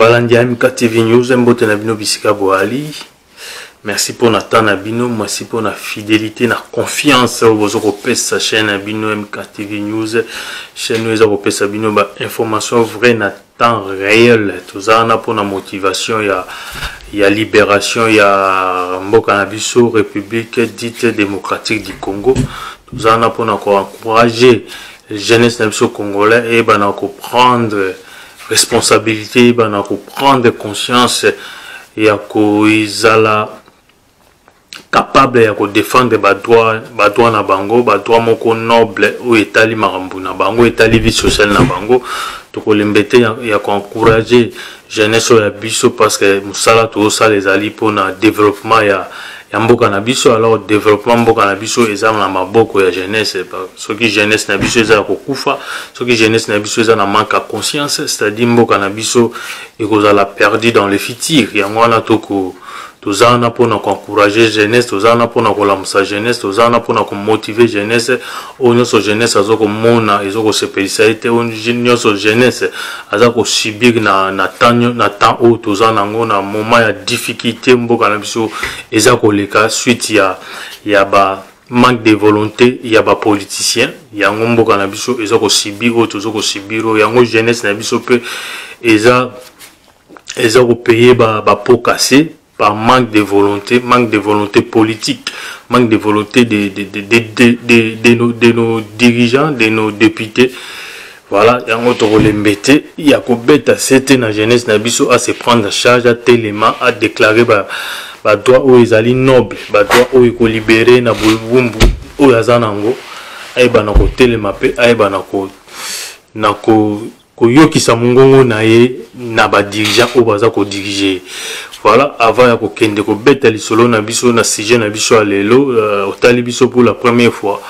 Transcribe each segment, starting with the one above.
Balandi MKTV News, mbote na bino bisika boali. Merci pour notre temps na bino, merci pour la fidélité, la confiance au besoin de sa chaîne na bino MKTV News. Chaîne nous a sa bino ba information vraie na temps réel. Tout ça na pour la motivation, il y a libération, il y a mboka na biso République dite démocratique du Congo. Tout ça na pour encourager jeunesse na biso congolais et ba na prendre responsabilité, ba na prendre conscience et à izala capable de défendre ba droit na bango, ba droit moko noble ou etali marambu na bango, etali vie sociale na bango. To ko lembete ya ko encourager jeunesse ya biso parce que musala to ça les ali pour na développement ya mboka na biso. Alors développement mboka na biso ezama na maboko ya jeunesse, ce qui jeunesse na biso ezala ko kufa, ce qui jeunesse na biso ezala na manque à conscience, c'est-à-dire mboka na biso ekozala perdu dans le futur. Yango wana toko tozana pona encourager jeunesse, tozana pona kolamusa jeunesse, tozana pona motiver jeunesse. Onyo so jeunesse azoko mona ezoko spécialité, onyo so jeunesse azako subir na temps o tozana ngona moment ya difficulté mboka na biso ezako leka suite ya ba manque de volonté, il y a ba politicien, yango mboka na biso ezako subir o tozoko subir o yango jeunesse na biso pe ezako payer ba pot cassé par manque de volonté politique, manque de volonté de nos dirigeants, de nos députés. Voilà, il y a un autre rôle embêté. Il y a qu'à certaines jeunesse nabiso à se prendre en charge, à tellement à déclarer bah droit où ils allaient noble, bah droit où ils libérer na bulbumbu où yazanango, aïe bah na côté les mappé, aïe bah na yoki sa mungongo na ye na ba dirigeant ou baza ko diriger. Voilà, avant ya ko kende ko beta lisolo na biso na sujet na biso alelo otali biso pour la première fois.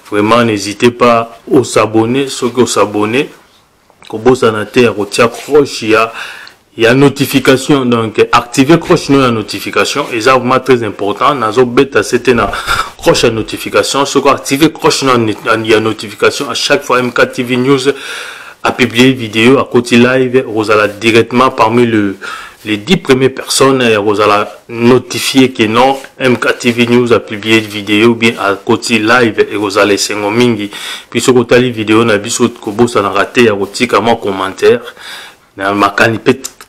Vraiment n'hésitez pas à s'abonner, ceux qui s'abonner ko bossa na te ya ko tia cloche ya notification, donc activer cloche no ya notification et ça vraiment très important. Nazo beta c'était na cloche à notification, ceux qui activer cloche no ya notification à chaque fois MKTV News à publier vidéo à côté live, vous allez directement parmi les 10 premières personnes, vous allez notifier que non, MKTV News a publié une vidéo bien à côté live et vous allez s'en mingi. Puis ce côté la vidéo, na biso kobo ça n'a raté, à côté comme commentaire, na makani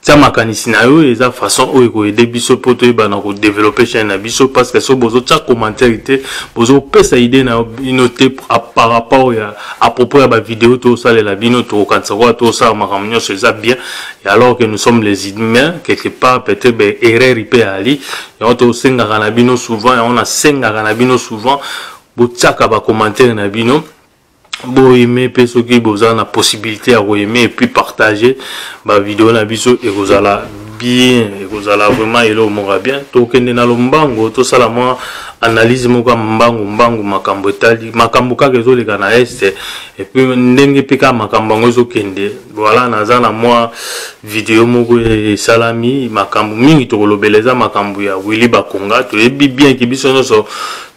ça makanisi na yo eza façon oyo ko aider biso poto ba na ko développer chaîne na biso parce que so bozo cha commentaire ite bozo pesa idée na noter par rapport à propos ya ba vidéo to ça la bino to kansa ko to ça makamnyo c'est ça bien. Et alors que nous sommes les humains quelque part peut-être be erreur ipe ali et on to senga na bino souvent et on a senga na bino souvent bo chaka ba commentaire na bino. Bon aimer pe ceux qui besoin la possibilité à aimer et puis partager ma vidéo na biso et vous allez bien et vous allez vraiment elo mora bien to kende na lombango to sala moi analyse moko mbango makambo etali makambo ka kezo le kana est et puis ndenge pika makambo ngozo kende voilà naza na moi vidéo moko e salami makambo mingi to kolobeleza makambo ya Willy Bakonga to ebi bien ki biso no so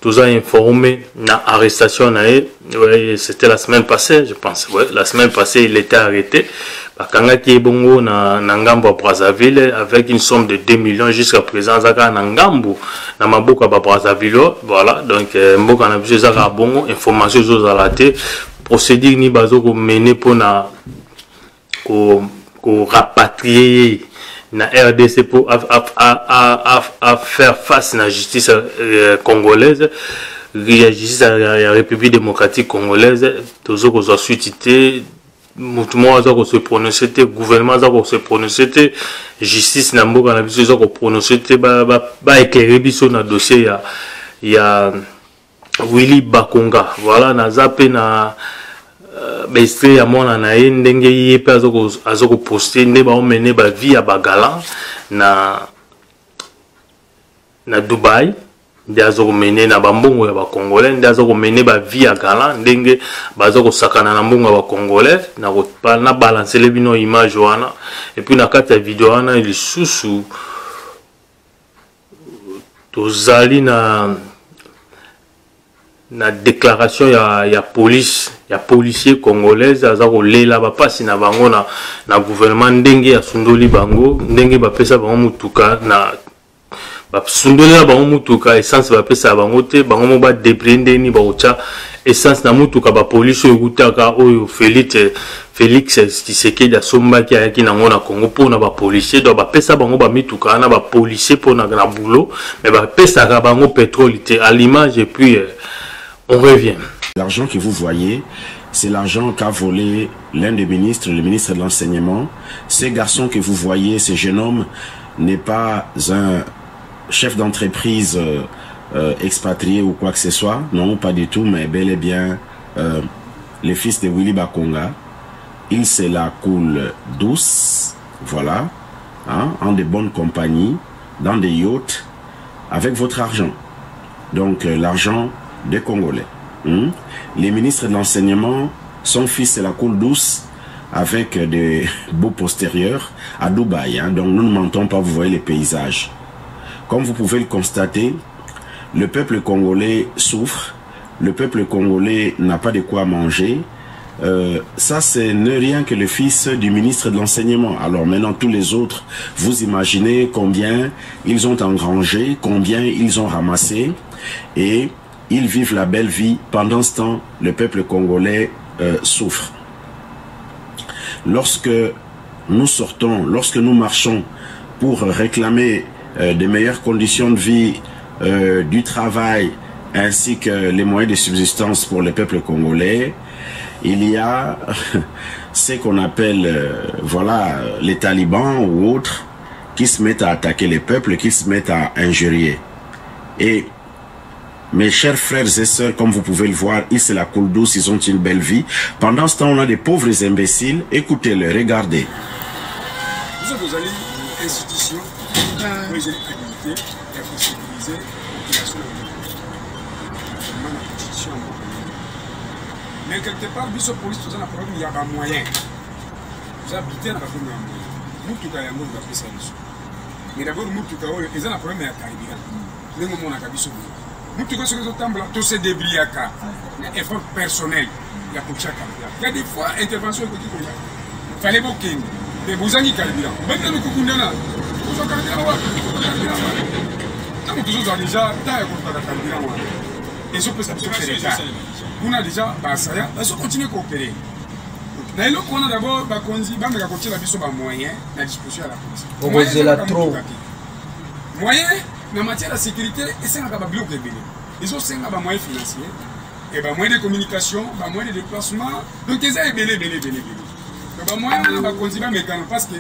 tous a informé na arrestation na ouais, c'était la semaine passée je pense. Ouais, la semaine passée il était arrêté bakanga ki bongo na ngambo à Brazzaville avec une somme de 2 millions jusqu'à présent zaka na ngambo na maboko ba Brazzaville. Voilà, donc mboka na biso zaka bongo information zo zalate procédure ni bazo ko mener pour na ko rapatrier na RDC pour à faire face à la justice congolaise, la justice à la République démocratique congolaise, tous aux assuités, mouvement à se prononcer, gouvernement à se prononcer, justice n'a pas à se prononcer, bah éclairer biso na dossier ya Willy Bakonga. Voilà, na zappé na besté ya mona na ye ndenge ye pe azoko poster nde ba omene ba vie ya bagala na Dubai nde azoko mene na bambongo ya ba congolais nde azoko mene ba vie ya gala ndenge bazoko sakana na mbongo ya ba congolais na balancer le bino image wana et puis na kati ya vidéo wana lisusu tozali na déclaration ya police ya policier congolaise azako lela ba pasi na bango na gouvernement ndenge ya sundoli bango ndenge ba pesa bango mutuka na ba sundoli na bango mutuka essence ba pesa bango te bango mo ba déprendre ni ba ocha essence na mutuka ba police yokutaka oyo Félix Tshisekedi asombaki ayaki nango na Congo pona ba policier do ba pesa bango ba mituka na ba policier pona na boulot mais ba pesa ka bango pétrole te à l'image et puis on revient. L'argent que vous voyez, c'est l'argent qu'a volé l'un des ministres, le ministre de l'enseignement. Ces garçons que vous voyez, ce jeune homme n'est pas un chef d'entreprise expatrié ou quoi que ce soit, non, pas du tout, mais bel et bien le fils de Willy Bakonga. Il se la coule douce, voilà, hein, en de bonnes compagnies, dans des yachts, avec votre argent. Donc l'argent des Congolais. Les ministres de l'enseignement, son fils se la coule douce avec des beaux postérieurs à Dubaï. Hein, donc nous ne mentons pas, vous voyez les paysages. Comme vous pouvez le constater, le peuple congolais souffre, le peuple congolais n'a pas de quoi manger. Ça, ce n'est rien que le fils du ministre de l'enseignement. Alors maintenant, tous les autres, vous imaginez combien ils ont engrangé, combien ils ont ramassé, et ils vivent la belle vie. Pendant ce temps, le peuple congolais souffre. Lorsque nous sortons, lorsque nous marchons pour réclamer de meilleures conditions de vie, du travail, ainsi que les moyens de subsistance pour le peuple congolais, il y a ce qu'on appelle voilà, les talibans ou autres qui se mettent à attaquer les peuples, qui se mettent à injurier. Et mes chers frères et sœurs, comme vous pouvez le voir, ils se la coulent douce, ils ont une belle vie. Pendant ce temps, on a des pauvres imbéciles. Écoutez-le, regardez. Vous avez une institution qui est habilitée et pour sécuriser la population. Mais quelque part, la police, il y a un moyen. Vous habitez dans la première moyen. Moutuka ya ngo va pesa biso. Mais d'abord Moutuka oyo eza na problème ya carburant. Ndenge mona kabiso. Moutuka soki zotambola to se débriaka. Effort personnel ya kotia carburant. Il y a des fois intervention côté ko ya. Fallait bokende. Mais bozangi carburant. Maintenant ko kundana. Ko carburant wa. Tant que vous avez déjà ta ko carburant wa. Et ça peut s'appliquer ça. On a déjà Basaya, on va continuer à coopérer. Mais là, on a d'abord Bakonzi, on va continuer à faire des moyens à disposition à la police. On va trop. Moyens, en matière de sécurité, et c'est un bloc de bébé. Ils ont 5 moyens financiers, et moyens de communication, moyens de déplacement. Donc, ils ont belé. Donc, moyens de Bakonzi, parce que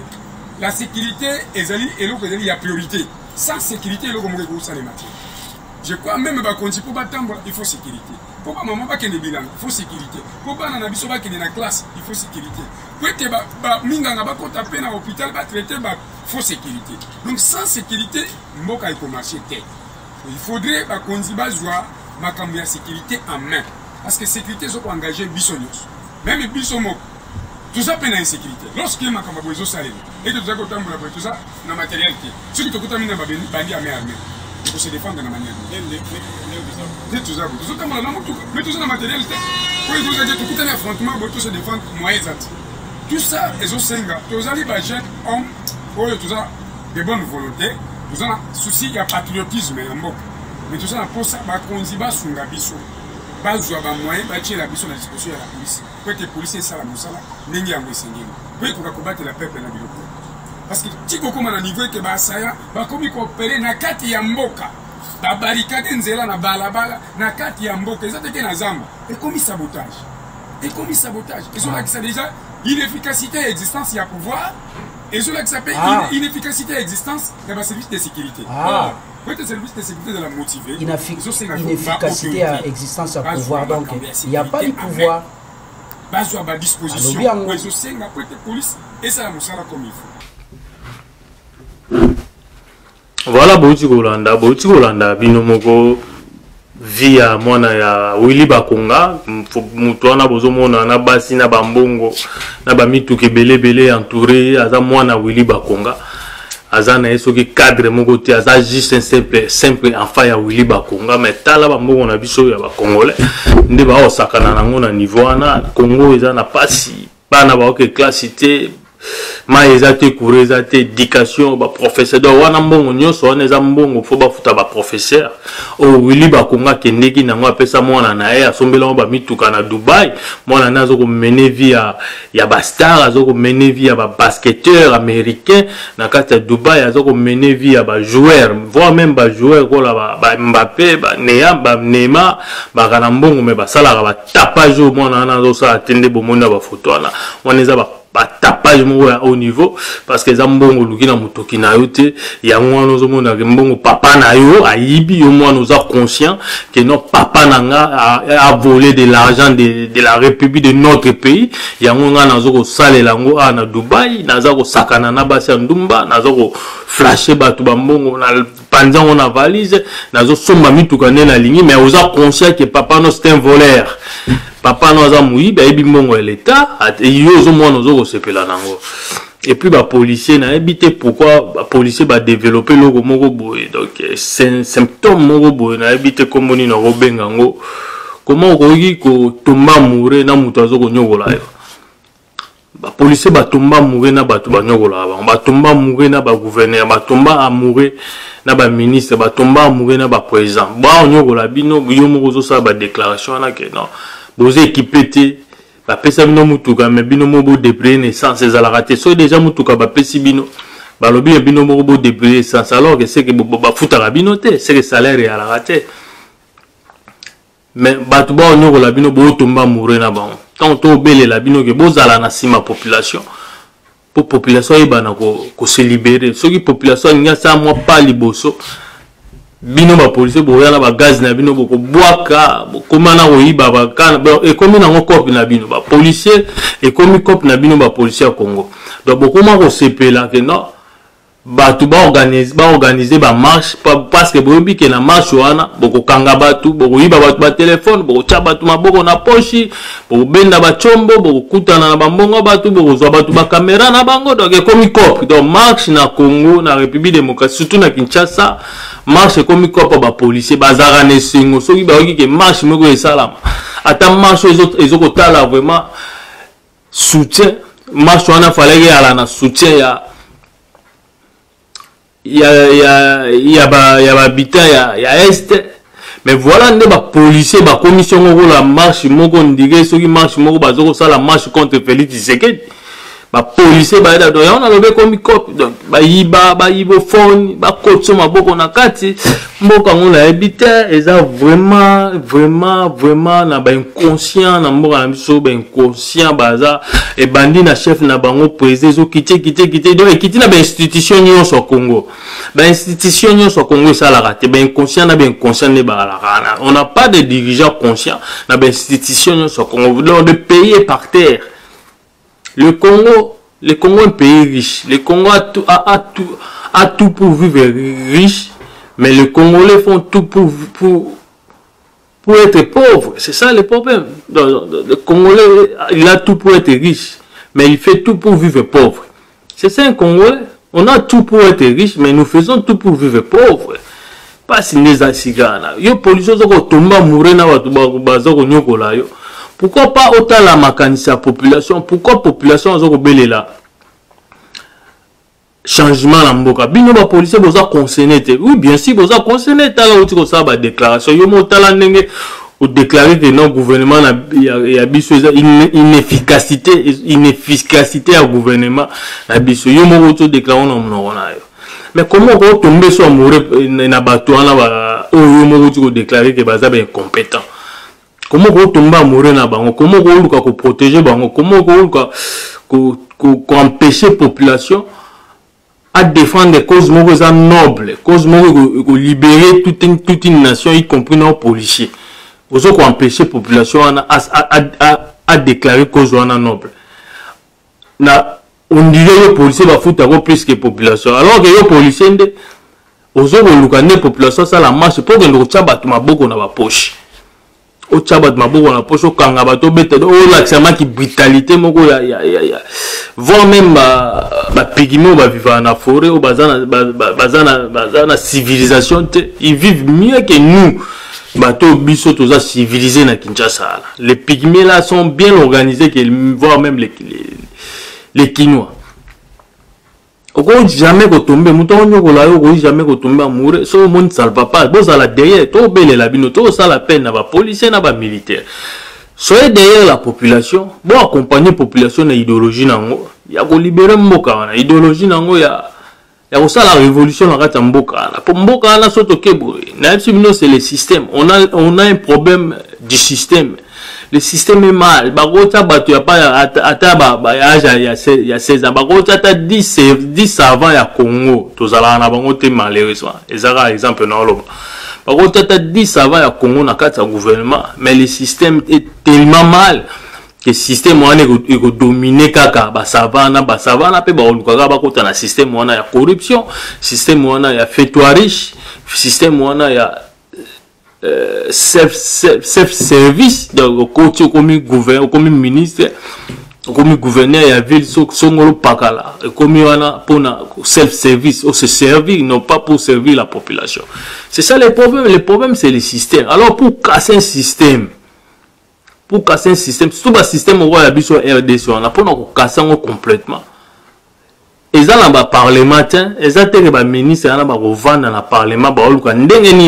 la sécurité, il y a priorité. Sans sécurité, il y a les matières. Je crois même que pour battre, il faut sécurité. Pour que maman bakende bilan, il faut sécurité. Pour que nana biso bakende na classe, il faut sécurité. Pour que minganga ba kota pe na hôpital ba traiter ba faut sécurité. Donc sans sécurité, mboka iko marcher té. Il faudrait ba konzi ba joie makambo ya sécurité en main parce que sécurité zo ko engager biso nyos. Même biso moko. Tout ça peine insécurité. Lorsque makambo bozo salé et tout ça ko tambola tout ça na matériel qui. Ce qui to kota mina ba bandi armée. Pour se défendre de la manière. Mais tout ça dans matériel. Pour tout un affrontement, pour se défendre, tout ça, les Osenga, tous les jeunes hommes, tout ça, de bonne volonté, tout ça, souci, il y a patriotisme. Mais tout ça, pour ça, on dit, Sunga Bisso, Bazou, moyen, bâtir la Bisso, la discussion à la police. Pour que les policiers, ça, la moussala, n'ayez pas enseigné. Pour qu'on combattre la peuple dans le parce que si vous avez un niveau que Basaya, vous pouvez coopérer dans 4 yamboka. La barricade nzela na balabala, na 4 yamboka. Ils ont été dans Zamba. Et comme sabotage. Ils ont là que ça déjà inefficacité et existence, il y a pouvoir. Ils ont là que ça s'appelle inefficacité et existence, il y a un service de sécurité. Peut-être le service de sécurité de la motiver. Inefficacité et existence, il y a pouvoir. Donc, il n'y a pas de pouvoir. Base à disposition. Ils ont après la police et ça la moussala comme il faut. Voilà, Bouti Golanda, Binomoko, via mwana ya Willy Bakonga, Moutoana Bozomona, na Basi, na Bambongo, na Bamitu Kebele entouré, à mwana Willy Bakonga. azana esoki cadre moko te aza juste un simple enfant ya Willy Bakonga mais tala ba mbongo na biso ya ba congolais nde ba osakana nango na niveau wana Congo eza na pasi bana ba ok classe te ma ezate cours ezate éducation ba professeur do wana mbongo nyoso wana eza mbongo fo ba futa ba professeur o Willy Bakonga kendeki nango apesa mwana na ye asombela ba mituka na Dubai mwana nazo ko mener via ya ba star azo ko mener via ba basketteur américain na kata Dubai azo ko mener via ba joueur voire même ba joueur ko la ba Mbappé ba Neymar ba kana mbongo me ba sala ba tapage mwana nazo sa atende bomona ba photo wana wana eza ba tapage mo ya au niveau parce que zambongo lukina mutoki na yote ya mwana ozomona ke mbongo papa na yo ayibi yo mwana oza conscient que non papa nanga a volé de l'argent de la République de notre pays ya nga nazo ko salela ngo na Dubai nazo ko sakana na basi ndumba nazo ko flasher batu bambongo na panzango na valise nazo somba mituka na lingi mais oza conscient que papa no c'est un voleur. Papa nous a mouillé, bah il bingo l'État, il y a moins nos autres sepela nango. Et puis bah policier n'a habité pourquoi bah policier va développer le moro boy donc c'est un symptôme moro boy n'a habité comme on y n'a robengango comment on dit que tomba mourir na mutazo ko nyogola yo bah policier va tomba mourir na batu ba nyogola ba tomba mourir na ba gouverneur ba tomba à mourir na ba ministre ba tomba mourir na ba président ba nyogola bino yo moko zo sa ba déclaration na que non vous équipez ba pesa bino mutuka mais bino mobo débrouiller naissance ezala raté so déjà mutuka ba pesi bino ba lobi bino mobo débrouiller sans alors que c'est que ba futa bino te c'est que salaire ya la raté mais ba to ba nyoko la bino bo tomba mourir na ba tant to belé la bino que bozala na sima population pour population ibana ko se libérer so ki population nya sa moi pas liboso bino ba police boya na ba gaz na bino boko boaka komana oyiba ba kana e komi na ngoko na bino ba policier e komi cop na bino ba policier ya Congo donc boko ma ko sepela que non ba tu ba organiser ba marche parce que bobi ke na marche wana boko kanga batu boko yiba batu ba téléphone boko tia batu maboko na pochi boko benda ba chombo boko kutana na bambongo batu boko zwa batu ba caméra na bango donc e komi cop donc marche na Congo na République démocratique surtout na Kinshasa marche comme quoi ba policier bazara ne singo soki ba oki ke marche moko esalama ata marche ezoko tala vraiment soutien marche wana fallait que ala na soutien ya ba habitant ya est mais voilà nde ba policier ba commission moko la marche moko ndike soki marche moko bazoko sala marche contre Félix Tshisekedi ba policier ba eda donc on a levé comme cop donc ba yibo phone ba kotso maboko na kati mboka ngona habité eza vraiment na ba inconscient na mboka na biso ba inconscient baza e bandi na chef na bango président zo kité donc kiti na ba institution nyonso Congo ba institution nyonso Congo ça la raté ba inconscient na ba inconscient ne ba la on n'a pas de dirigeants conscients na ba institution nyonso Congo donc le pays est par terre. Le Congo est un pays riche. Le Congo a tout pour vivre riche, mais les Congolais font tout pour être pauvres. C'est ça le problème. Le Congolais, il a tout pour être riche, mais il fait tout pour vivre pauvre. C'est ça un Congolais. On a tout pour être riche, mais nous faisons tout pour vivre pauvre. Pas si nous asigana. Yo policiers zoko tomba mourir na watu bazoko nyokola yo. Pourquoi pas autant la makanisi la population? Pourquoi la population a là changement dans mboka? Bino ba policier boza concerné. Oui, bien sûr, boza concerné. Tala outi ko sa ba déclaration. Yo mo tala ndenge ou déclarer que non gouvernement ya biso inefficacité à gouvernement na biso. Yo mo outi déclarer non na yo. Mais comment on tomber sur mourir na bato na ba yo mo outi ko déclarer que baza ba incompétent? Comment on tombe à mourir na bango? Comment on protéger bango? Comment on empêcher la population à défendre des causes nobles, causes libérer toute une nation, y compris nos policiers. On empêcher la population à déclarer cause noble. On dirait que les policiers va foutre plus que la population. Alors que les policiers, on a la population, ça la marche pour que nous tient ma beaucoup dans la poche. au tchabat maboko na poche kanga bato bete o l'accent qui brutalité moko ya voire même ba pigimo ba vivre na forêt au bazana civilisation ils vivent mieux que nous bato biso toza civilisé na Kinshasa. Les pygmées là sont bien organisés que voire même les Kinois. Oko jamais ko tomber muto nyoko la yo jamais ko tomber amoureux so monde salva pas boza la derrière to bele la bino to ça la peine na ba policier na ba militaire soyez derrière la population bon accompagner population na idéologie nango ya ko libérer mboka na idéologie nango ya ko ça la révolution na kata mboka na po mboka na soto kebo na bino c'est le système on a un problème du système. Le système est mal. Bagota batu ya pa ata ba ya 16 ans. Bagota ta 10 avant ya Congo. Tozala na bango te malheureusement. Ezara exemple na oloba. Bagota ta 10 avant ya Congo na kata gouvernement, mais le système est tellement mal que le système wana eko dominer kaka ba savana pe ba olukaka bakota na système wana ya corruption, système wana ya faitoire riche, système wana ya self-service donc comme gouverneur comme ministre comme gouverneur ya ville songolo pakala comme wana pona self-service ou se servir non pas pour servir la population. C'est ça le problème c'est le système. Alors pour casser un système tout le système au roi biso RDC on a pona ko casser complètement. Ils ont un parlement, ils ont un ministre, ils ont un parlement, ils ont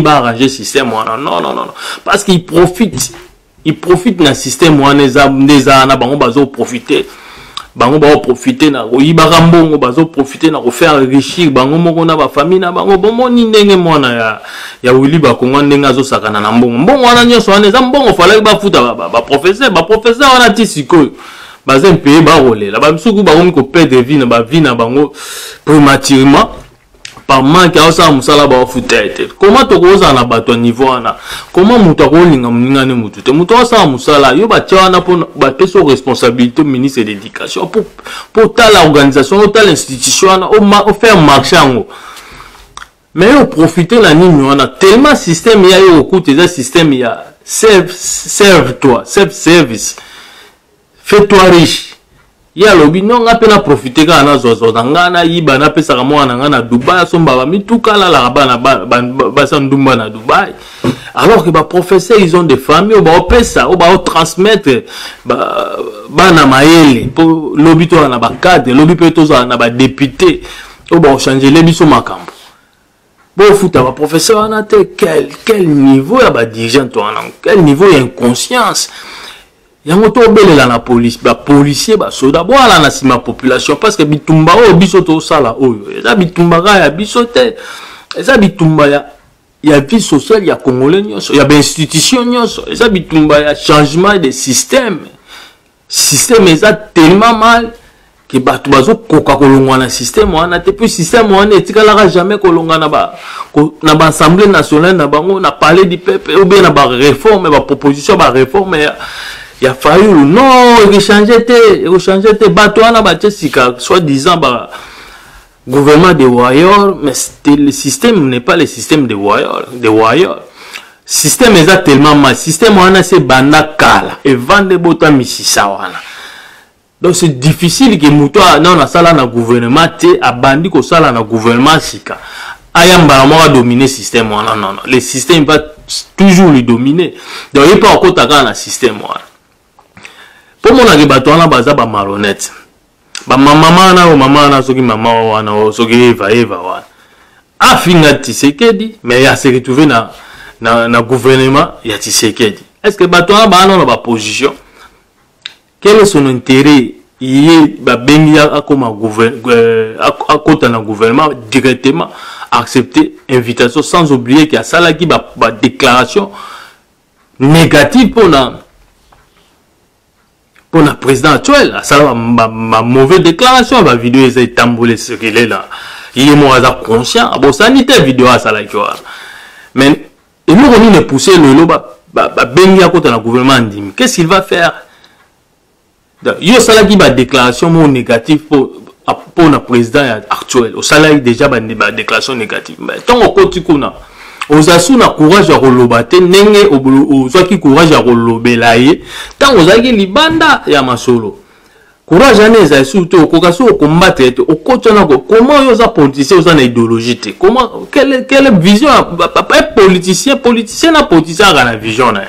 arranger le système. Non. Parce qu'ils profitent. Ils profitent dans le système. Ils ont profité. Ils profiter profiter de faire enrichir la famille na bango bon ndenge mwana ya wili ba kongo ndenge azosakana na mbongo wana nyoso wana eza mbongo fallait ba futa ba professeur wana ti sikoyo bazen paye ba rolela ba msuku ba ko perdre vie na bango prématurément par manque à ça musala ba futa ete comment to koza na bato niveau wana comment muta ko linga mninga ne mutu te muto sa musala yo ba twana pour ba peso responsabilité ministre de l'éducation pour telle organisation telle institution au faire marcher en mais au profiter la ligne wana tellement système ya yo coûte des système ya serve-toi self service fais-toi riche. Il y a le bino nga pena profiter kana zozo ngana yiba na pesa kama na ngana Dubai somba ba mituka la bana ba sandumba na Dubai. Alors que ba professeurs ils ont des familles ba pesa ou ba transmettre ba na maele pour lobito na ba cadre lobi peto na ba député ou ba changer les biso makambo. Bon futa ba professeur na te quel niveau ya ba dirigeant to na quel niveau inconscience. Yango to belela na police ba policier ba soda bo ala na sima population parce que bitumba o biso to sala oyo eza bitumba ya biso te eza bitumba ya vie sociale ya congolais nyonso ya ba institution nyonso eza bitumba ya changement de système eza tellement mal que bato bazo koka kolongwa na système wana te puis système wana etikala jamais kolonga na ba assemblée nationale na bango na palais du peuple ou bien na ba réforme ba proposition ba réforme il a fallu non changer te bato wana ba tsika soit disant ba gouvernement de warriors mais le système n'est pas le système de warriors système est tellement mal système wana c'est banda kala et vendre bota misisa wana donc c'est difficile que muto non na sala na gouvernement te abandi ko sala na gouvernement sika ayamba mo dominer système wana non le système va toujours le dominer donc il peut encore taga na système wana. Pour mon avis, bateau baza ba malhonnête. Ba maman na soki maman wana soki eva wana. Afinga Tshisekedi mais il a se retrouvé na gouvernement ya Tshisekedi. Est-ce que bateau ba na ba position? Quel est son intérêt? Il ba bengi akoma akota na gouvernement directement accepter invitation sans oublier qu'il y a ça là qui ba déclaration négative pour le président actuel, ça ma mauvaise déclaration, ma vidéo est tamboulée ce qu'il est là. Il est moins conscient. Bon, ça n'y était vidéo à ça là. Mais il nous remet de pousser le lot, bengi à côté de la gouvernement. Qu'est-ce qu'il va faire? Il y a ça là qui va déclaration négative pour le président actuel. Au salaire déjà une déclaration négative. Mais tant qu'on continue ozasu na courage ya kolobate nenge ozwaki courage ya kolobela ye tant ozaki libanda ya masolo courage ane eza surtout okoka so combattre te okotana ko comment yo za politicien oza na idéologie te comment quelle vision un politicien na politicien na vision na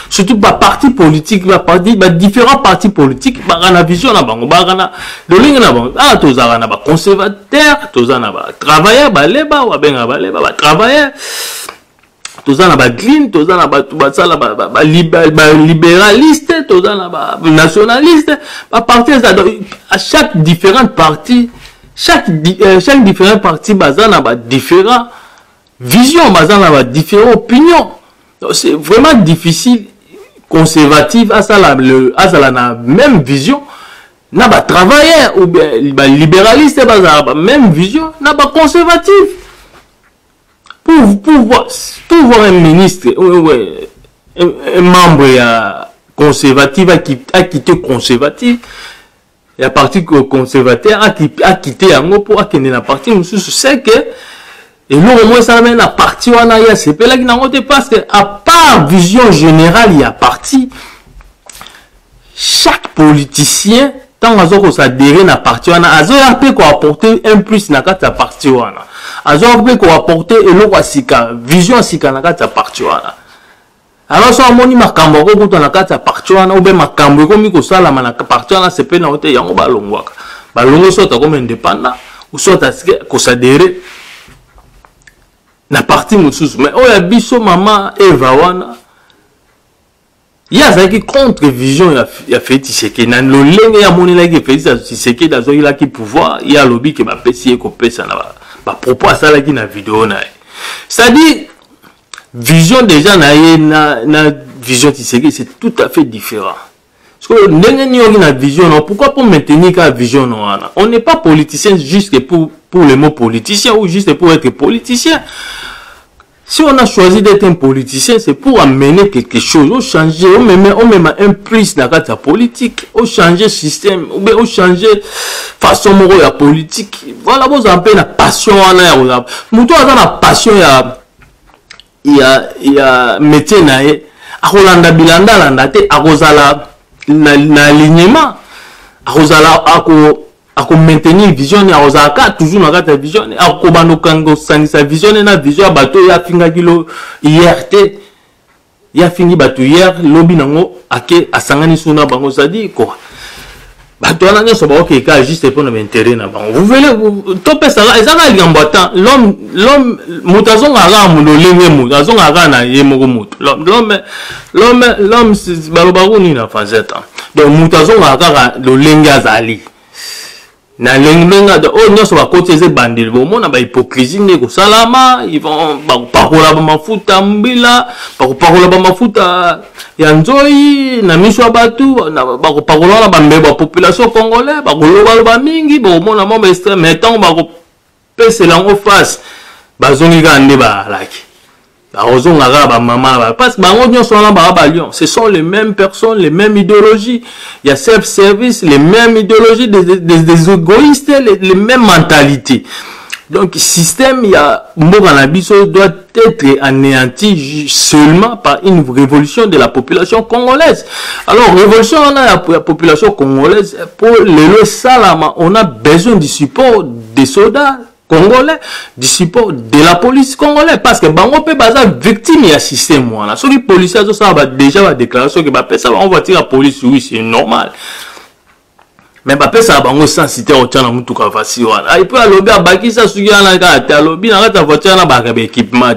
surtout ba parti politique ba différents partis politiques ba na vision na bango ba na lolinga na bango tozaka na ba conservateur tozana na ba travailleur ba leba wa benga ba leba ba travailleur tozana ba green tozana ba basala ba libéraliste tozana ba nationaliste ba parti à chaque différente partie chaque différent parti bazana ba différents visions bazana ba différentes opinions. C'est vraiment difficile conservative à ça la même vision n'a pas travaillé ou bien libéraliste ba même vision n'a pas conservative pour voir un ministre un membre conservatif a quitté conservatif et à partir conservateur a quitté un pour a quitté la partie c'est que et nous au moins ça même la partie on a ya c'est là qui n'a pas parce que à part vision générale il y a parti chaque politicien tant qu'on s'adhérer na partie on a azo peut quoi apporter un plus na carte partie on a azo peut quoi apporter et l'autre sika vision sika na carte partie on a alors ça moni makambo ko kuta na carte partie on a ou bien makambo ko mi ko sala na partie on a c'est pe na hote yango balongwaka balongo sota comme indépendant ou sota ko s'adhérer na parti mususu mais oya biso mama Eva wana ya zaki contre vision ya Félix Tshisekedi na lolenge ya monela ki Félix Tshisekedi dazo ila ki pouvoir ya lobby ke ba pesi ko pesa na ba propos asala ki na vidéo na c'est-à-dire vision déjà na vision Tshisekedi c'est tout à fait différent parce que ndenge ni na vision non pourquoi pour maintenir ka vision non wana on n'est pas politicien juste pour le mot politicien ou juste pour être politicien. Si on a choisi d'être un politicien, c'est pour amener quelque chose, on changer, on met un plus dans la politique, on changer système, on changer façon de la politique. Voilà, vous avez la passion, muto a la passion, il y a métier nae, a Rolanda Bilanda landate, a Rosala na alignement, a Rosala ako maintenir vision ya ozaka toujours na kata vision ako bano kango sanisa vision na vision bato ya finga kilo IRT ya fingi bato hier lobby nango ake asangani suna bango sadi ko bato na nyoso ba OK ka juste pour nos intérêts na bango vous voulez topé ça ezaka liambata l'homme mutazonga ga mulolenge mutazonga ga na yemoko mutu l'homme balobaguni na fazeta donc mutazonga ga lolenge azali na lenga de oh nyoso ba côté ze bandel bo mona ba hypocrisie ne ko salama ils vont ba parola ba mafuta mbila ba parola ba mafuta ya nzoi na miso batu ba ko parola ba mbeba population congolais ba ko loba mingi bo mona mo extrême mais tant ba ko pese la en face ba zongi ga nde ba laki parce que ce sont les mêmes personnes, les mêmes idéologies. Il y a self-service, les mêmes idéologies des égoïstes, les mêmes mentalités. Donc, le système, il y a doit être anéanti seulement par une révolution de la population congolaise. Alors, révolution on a la population congolaise, pour le Salama, on a besoin du support des soldats congolais, du support de la police congolaise, parce que bango peut baza victime ya système wana. So les policiers ça va déjà va déclaration que ba ça on va tirer la police, oui c'est normal. Mais ba ça bango sans citer au tchana mutu ka fasi wana. Il peut alobi abaki ça sugi na ka ta alobi na ta voiture na ba ka équipement.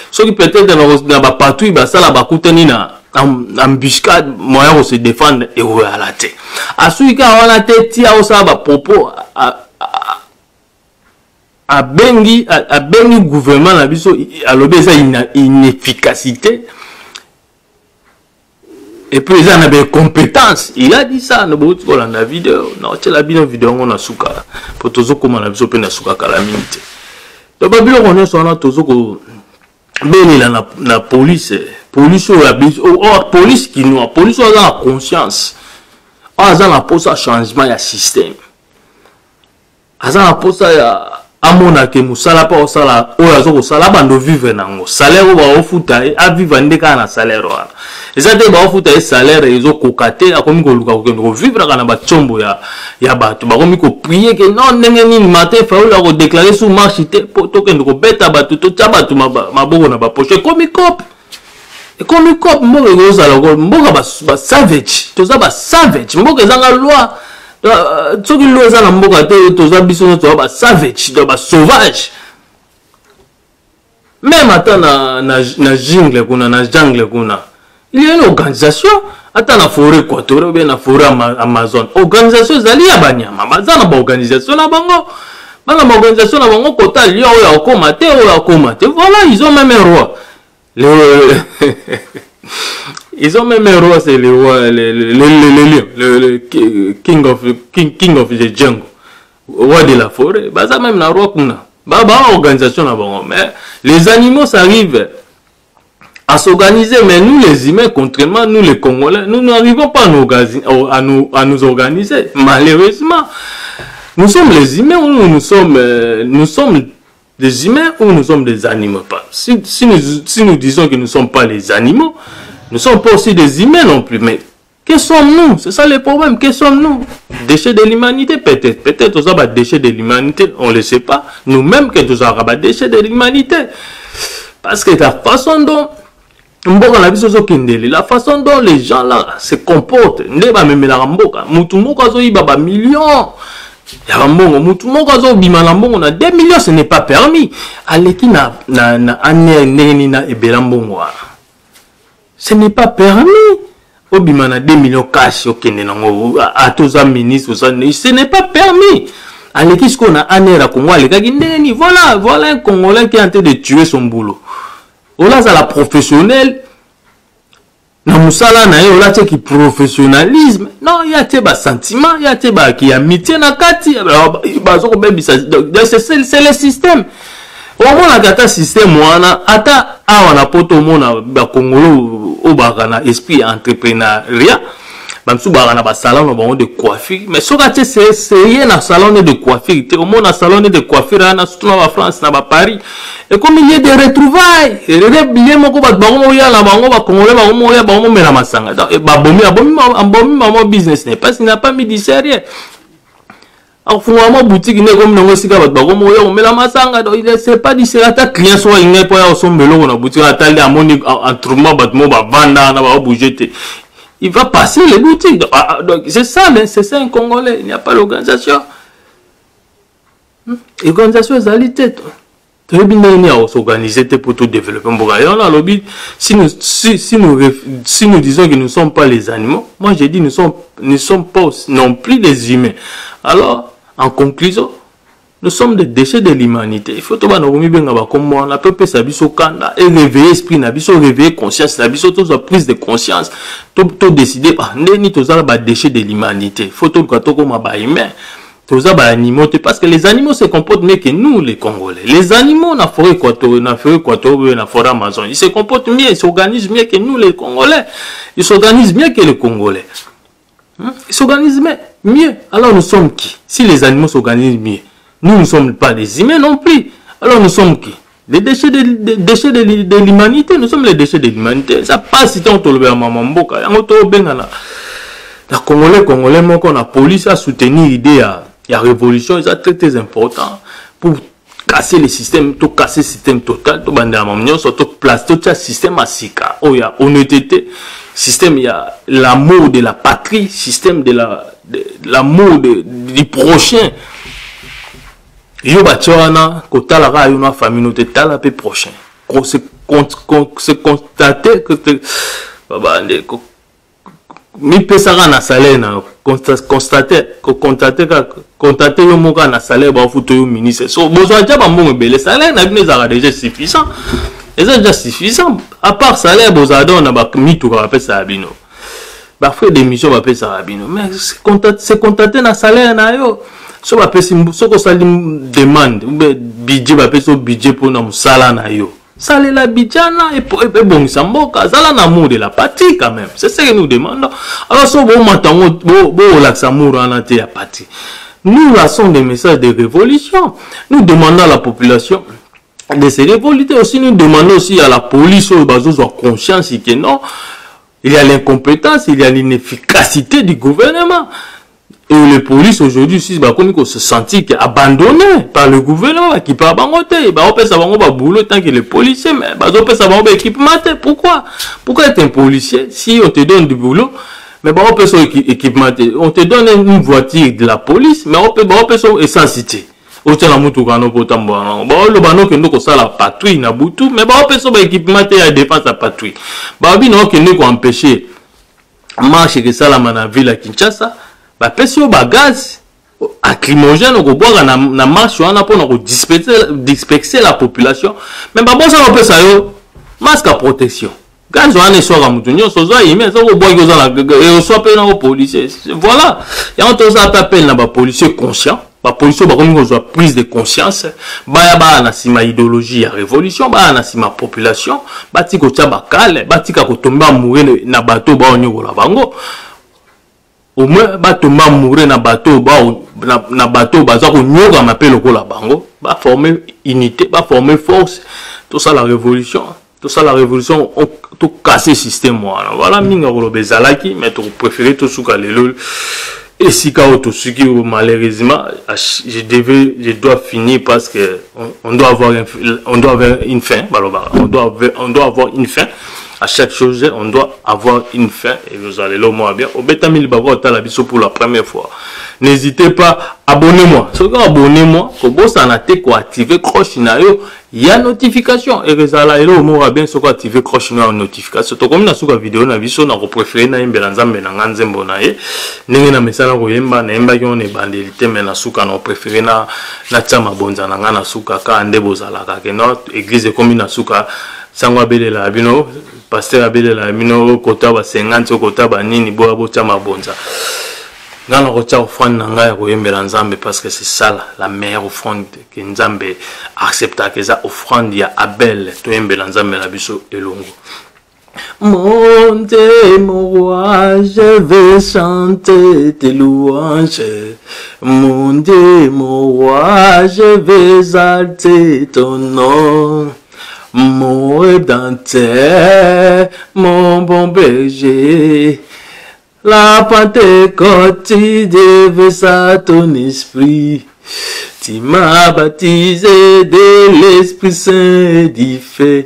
So qui peut-être na ba patrouille ba ça la ba kutani na embuscade moyen de se défendre et ou à la tête. Asuika wana tête ya o ça ba propos a bengi gouvernement la biso a lobé ça inefficacité et puis ils en avaient compétence. Il a dit ça dans la vidéo. Non, c'est la vidéo on a souka pour tous comment la biso pe na souka calamité. Donc babilo on est sur na tozo ko beni la police ou la police qui nous police a la conscience. A za la pose changement ya système. A za la pose ya amona ke musala pa osala oyo azo kosala bando vivre nango salaire ba ofuta a vivre ndeka na salaire wana ezate ba ofuta salaire ezo kokate akomi koluka kokendo ko vivre kana ba chombo ya bato bakomi ko prier ke non ndenge nini matin fa ola ko déclarer sur marché te poto kendo ko beta bato to tya bato maboko na ba poche komi cop mboka ezala ko mboka ba savage toza ba savage mboka ezanga loi soki lo eza na mboka te toza biso to ba savage to ba sauvage même ata na jungle kuna na jungle kuna il y a une organisation ata na forêt équatoriale ou bien na forêt Amazon organisation ezali ya banyama baza na ba organisation na bango bana ba organisation na bango kota lion oyo akoma te voilà ils ont même un roi ils ont même un roi, c'est le roi, le king of the jungle, roi de la forêt. Bah ça même la roi kuna. Bah organisation là bon. Mais les animaux ça arrive à s'organiser, mais nous les humains, contrairement nous les Congolais, nous n'arrivons pas à nous organiser. Malheureusement, nous sommes les humains ou nous sommes des humains ou nous sommes des animaux. Si nous disons que nous ne sommes pas les animaux, nous ne sommes pas aussi des humains non plus. Mais que sommes-nous? C'est ça le problème. Que sommes-nous? Déchets de l'humanité peut-être. Peut-être nous sommes déchets de l'humanité. On ne le sait pas. Nous-mêmes que nous sommes déchets de l'humanité. Parce que la façon dont la façon dont les gens là se comportent, millions. On a 2 millions, ce n'est pas permis. Ce n'est pas permis. Obimana 2 millions cash à tous les ministres, ce n'est pas permis. Qu'est-ce qu'on a voilà un Congolais qui est en train de tuer son boulot. Voilà ça la professionnelle. Na musala na yo la qui professionnalisme. Non, il y a des sentiments, il y a des amitié na kati. C'est le système. Au moins la système wana ata awana poto mona ba Congolo o bakana esprit entrepreneuriat. Bamsu bakana ba salon de coiffure, mais so ka c'est rien na salon de coiffure, au moins na salon de coiffure na surtout na France na ba Paris. Et comme il y a des retrouvailles, les moko ba bango ya la bango ba Congolais ba mo ya ba mo mela masanga. Et ba bomi business n'est pas, il n'a pas mis du sérieux. Alors, finalement, boutique n'est comme non aussi qu'avec bagomo on met la masanga. C'est pas du sérieux. Ta client soit il n'est pas au son melon na boutique à taille à mon instrument battement ba vanda na ba bouger. Il va passer les boutiques. Donc c'est ça, mais c'est ça un Congolais. Il n'y a pas l'organisation. L'organisation est alité. Très bien, il y a s'organiser pour tout développer. Si nous disons que nous ne sommes pas les animaux, moi j'ai dit nous ne sommes pas non plus des humains. Alors, en conclusion, nous sommes des déchets de l'humanité. Il faut que nous peuple et réveiller l'esprit, réveiller conscience, prise de conscience, tout décider, nous déchets de l'humanité. Il faut que nous humains. Parce que les animaux se comportent mieux que nous, les Congolais. Les animaux, dans la forêt équatoriale, dans la forêt Amazon, ils se comportent mieux, ils s'organisent mieux que nous, les Congolais. Ils s'organisent mieux que les Congolais. Ils s'organisent mieux. Alors nous sommes qui? Si les animaux s'organisent mieux, nous ne sommes pas des humains non plus. Alors nous sommes qui? Les déchets de l'humanité. Nous sommes les déchets de l'humanité. Ça passe si on te le Mamamboka. La Congolais, moi, la police a soutenu l'idée la révolution, c'est très important pour casser le système, tout casser le système total, tout bander à mon surtout place tout le système à sika. Oh, il y a honnêteté, système, il y a l'amour de la patrie, système de l'amour du prochain. Yo batiwana kota la ra yo famille no tala pe prochain. C'est constater que bande mi pesaka na salaire na constater yo moka na salaire ba futo yo ministre so besoin ja ba mbongo belé salaire na bino za déjà suffisant et ça déjà suffisant à part salaire bozado na ba mitu ka pesa bino ba frais d'émission ba pesa bino mais c'est constater na salaire na yo so ba pesa so ko sali demande ou budget ba pesa budget pour na musala na yo. Ça les la bidjana et bon samboka ça l'amour de la patrie quand même c'est ce que nous demandons alors so bon matango bo la samour en ante ya patrie Nous lançons des messages de révolution. Nous demandons à la population de se révolter. Aussi, nous demandons aussi à la police d'avoir conscience que non, il y a l'incompétence, il y a l'inefficacité du gouvernement. Et les polices aujourd'hui, si on se sentit abandonnés par le gouvernement, qui peut abandonner, on peut savoir boulot tant que les policiers, mais on peut savoir équipement. Pourquoi? Pourquoi être un policier si on te donne du boulot? Mais on peut savoir équipement. On te donne une voiture de la police, mais on peut savoir essentialité. On tient la moto quand on peut tambour. Le bano que nous ça la patrouille na butu, mais on peut savoir équipement et défense la patrouille. Babi non que nous empêcher marcher que ça la na ville à Kinshasa. Bah pesio gaz lacrymogène au boire na marche on a pour disperser la population mais bah bon ça on peut ça yo masque à protection gaz on est soit mutunyo soza yime ça au boire goza la et soit pe na policier voilà et on tous appelle na ba policier conscient ba policier ba comme on prise de conscience ba ya ba na sima idéologie ya révolution ba na sima population ba tiko tia ba kale ba tika ko tomba mourir na bateau ba onyo la bango. Au moins bateau mourir na bateau na bateau baza ko nyoga m'appelle ko la bango ba former unité ba former force tout ça la révolution on tout casser système voilà minga ko bezalaki mais tu préférer tout souka lelo et si ka auto suki malheureusement je dois finir parce que on doit avoir une fin on doit avoir une fin. À chaque chose, on doit avoir une fin. Et vous allez le moins bien. Au Betamil Babo Talabiso pour la première fois. N'hésitez pas, abonnez-moi. Si vous abonnez-moi, vous avez activer cloche il y a notification. Et vous allez le moins bien, si vous activer cloche notification. Donc, comme vous avez vidéo, vous avez préféré na imbelanzambe na nganzembo na ye. N'engé na mesana koyemba na yemba yon e bandelité mais na suka na préféré na tchama bonza na ngana suka ka ande bozalaka ke no église comme na suka sangwa belela bino pasteur abelela bino kota ba 50 kota ba nini bo abotya mabonza ngana kota offrande na ngai ko yembela nzambe parce que c'est ça la meilleure offrande que nzambe accepta que ça offrande ya Abel to yembela nzambe la biso elongo. Mon Dieu, mon roi, je vais chanter tes louanges. Mon Dieu, mon roi, je vais exalter ton nom. Mon rédempteur, mon bon berger, la Pentecôte, tu déverses ton esprit. Tu m'as baptisé de l'Esprit Saint du feu.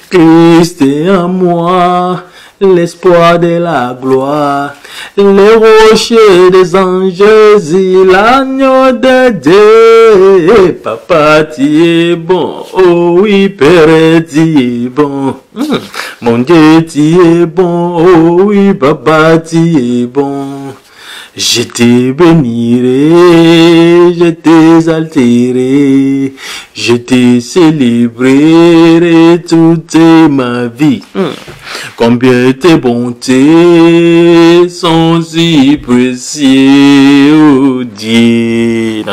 Christ est en moi, l'espoir de la gloire, les rochers des anges et l'agneau de Dieu. Papa, tu es bon, oh oui, Père, tu es bon. Mon Dieu, tu es bon, oh oui, Papa, tu es bon. Je te bénirai, je t'exalterai, je te célébrerai toute ma vie. Combien tes bontés sont si précieuses, oh Dieu.